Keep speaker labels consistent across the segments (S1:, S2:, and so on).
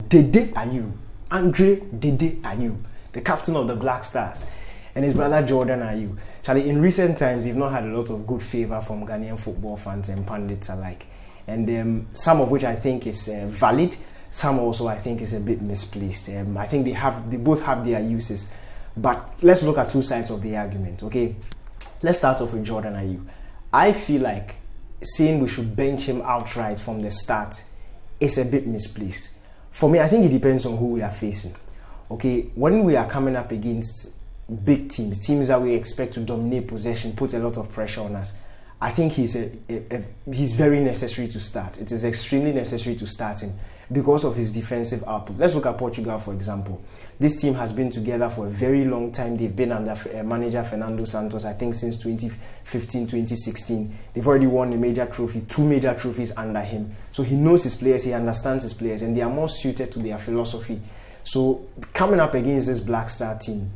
S1: Dede Ayew, Andre Dede Ayew, the captain of the Black Stars, and his brother Jordan Ayew. Charlie, in recent times, he's not had a lot of good favor from Ghanaian football fans and pundits alike, and some of which I think is valid, some also I think is a bit misplaced. I think they both have their uses, but let's look at two sides of the argument. Okay, let's start off with Jordan Ayew. I feel like saying we should bench him outright from the start is a bit misplaced. For me, I think it depends on who we are facing. Okay, when we are coming up against big teams that we expect to dominate possession, put a lot of pressure on us, I think he's very necessary to start. It is extremely necessary to start him because of his defensive output. Let's look at Portugal, for example. This team has been together for a very long time. They've been under manager Fernando Santos, I think, since 2015, 2016. They've already won a major trophy, 2 major trophies under him. So he knows his players, he understands his players, and they are more suited to their philosophy. So coming up against this Black Stars team,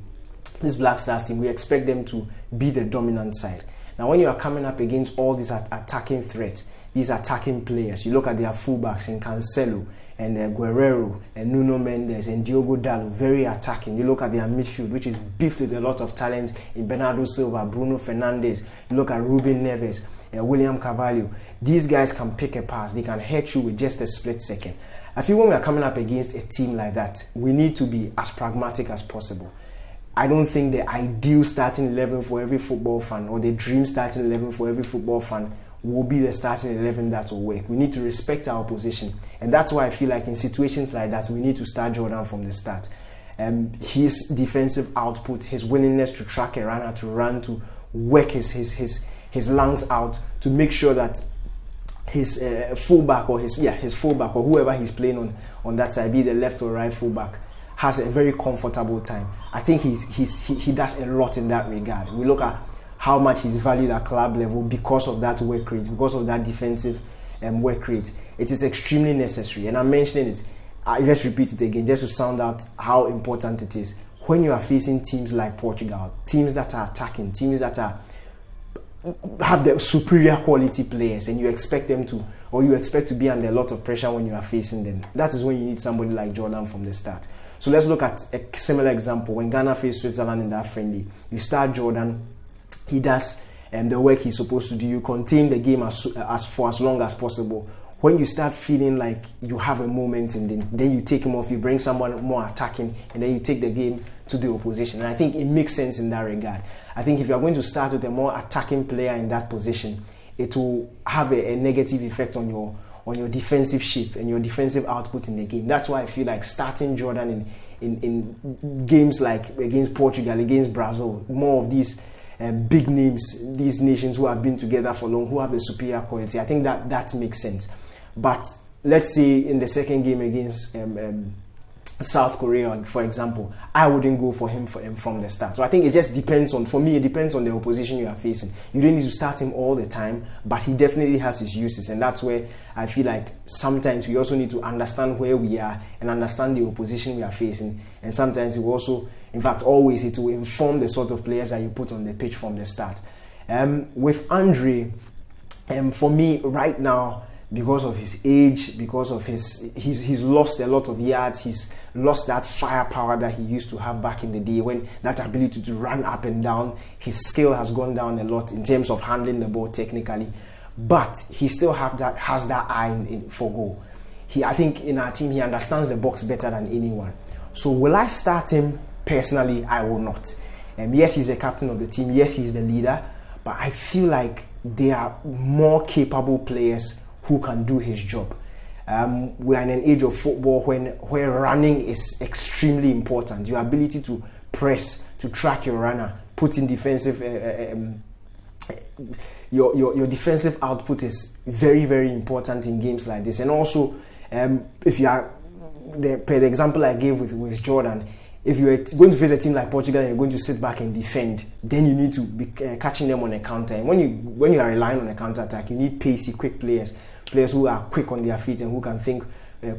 S1: we expect them to be the dominant side. Now, when you are coming up against all these attacking threats, these attacking players, you look at their fullbacks in Cancelo and Guerrero and Nuno Mendes and Diogo Dalot, very attacking. You look at their midfield, which is beefed with a lot of talent in Bernardo Silva, Bruno Fernandes. You look at Ruben Neves, William Carvalho. These guys can pick a pass. They can hit you with just a split second. I feel when we are coming up against a team like that, we need to be as pragmatic as possible. I don't think the ideal starting 11 for every football fan or the dream starting 11 for every football fan will be the starting 11 that will work. We need to respect our position. And that's why I feel like in situations like that, we need to start Jordan from the start. His defensive output, his willingness to track a runner, to run, to work his lungs out, to make sure that his fullback or his fullback or whoever he's playing on that side, be the left or right fullback, has a very comfortable time. I think he does a lot in that regard. We look at how much he's valued at club level because of that work rate, because of that defensive work rate. It is extremely necessary, and I'm mentioning it. I just repeat it again just to sound out how important it is. When you are facing teams like Portugal, teams that are attacking, teams that have the superior quality players, and you expect to be under a lot of pressure when you are facing them, that is when you need somebody like Jordan from the start. So let's look at a similar example. When Ghana faced Switzerland in that friendly, you start Jordan, he does the work he's supposed to do. You contain the game for as long as possible. When you start feeling like you have a moment, and then you take him off, you bring someone more attacking, and then you take the game to the opposition. And I think it makes sense in that regard. I think if you are going to start with a more attacking player in that position, it will have a negative effect on your defensive shape and your defensive output in the game. That's why I feel like starting Jordan in games like against Portugal, against Brazil, more of these big names, these nations who have been together for long, who have the superior quality, I think that makes sense. But let's say in the second game against South Korea, for example, I wouldn't go for him from the start. So I think it just depends on the opposition you are facing. You don't need to start him all the time, but he definitely has his uses, and that's where I feel like sometimes we also need to understand where we are and understand the opposition we are facing. And sometimes it will also, in fact always, it will inform the sort of players that you put on the pitch from the start. With Andre, for me right now, because of his age, because of he's lost a lot of yards, he's lost that firepower that he used to have back in the day, when that ability to run up and down, his skill has gone down a lot in terms of handling the ball technically, but he still has that eye for goal. I think in our team, he understands the box better than anyone. So will I start him? Personally, I will not. Yes, he's a captain of the team, yes, he's the leader, but I feel like there are more capable players who can do his job. We are in an age of football where running is extremely important. Your ability to press, to track your runner, put in defensive, your defensive output is very, very important in games like this. And also, if you are the example I gave with Jordan, if you're going to face a team like Portugal and you're going to sit back and defend, then you need to be catching them on a counter. And when you are relying on a counter attack, you need pacey, quick players who are quick on their feet and who can think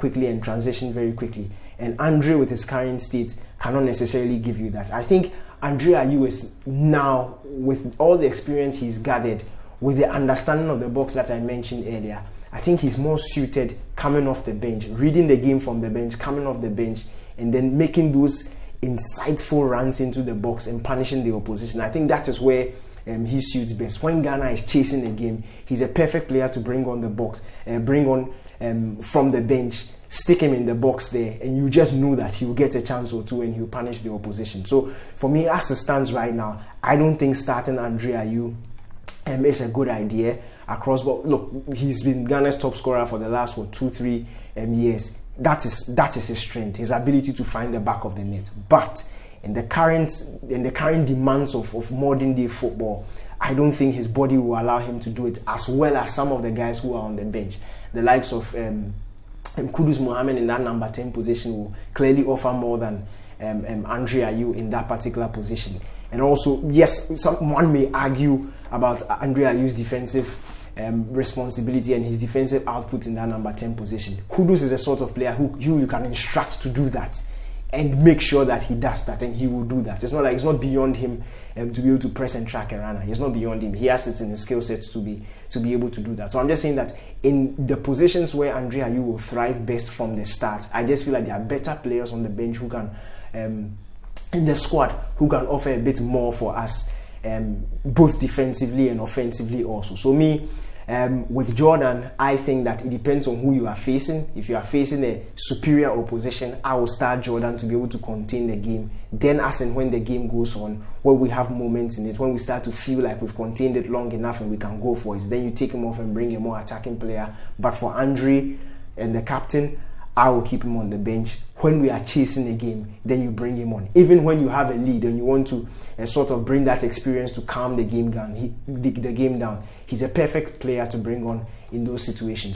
S1: quickly and transition very quickly. And Andre, with his current state, cannot necessarily give you that. I think Andre Ayew is now, with all the experience he's gathered, with the understanding of the box that I mentioned earlier, I think he's more suited coming off the bench, reading the game from the bench, coming off the bench, and then making those insightful runs into the box and punishing the opposition. I think that is where he suits best. When Ghana is chasing a game, he's a perfect player to bring on the box, bring on from the bench, stick him in the box there, and you just know that he will get a chance or two and he'll punish the opposition. So for me, as it stands right now, I don't think starting Andre Ayew is a good idea across. But look, he's been Ghana's top scorer for the last 2-3 years. That is his strength, his ability to find the back of the net. But in the current demands of modern day football, I don't think his body will allow him to do it as well as some of the guys who are on the bench. The likes of Kudus Mohammed in that number 10 position will clearly offer more than Andre Ayew in that particular position. And also, yes, someone may argue about Andre Ayew's defensive responsibility and his defensive output in that number 10 position. Kudus is a sort of player who you can instruct to do that and make sure that he does that, and he will do that. It's not like it's not beyond him to be able to press and track a runner. It's not beyond him. He has it in his skill sets to be able to do that. So I'm just saying that in the positions where Andre Ayew will thrive best from the start, I just feel like there are better players on the bench who can in the squad who can offer a bit more for us, both defensively and offensively also. So me, with Jordan, I think that it depends on who you are facing. If you are facing a superior opposition, I will start Jordan to be able to contain the game. Then as and when the game goes on, when we have moments in it, when we start to feel like we've contained it long enough and we can go for it, then you take him off and bring a more attacking player. But for Andre and the captain, I will keep him on the bench. When we are chasing a game, then you bring him on. Even when you have a lead and you want to sort of bring that experience to calm the game down, he's a perfect player to bring on in those situations.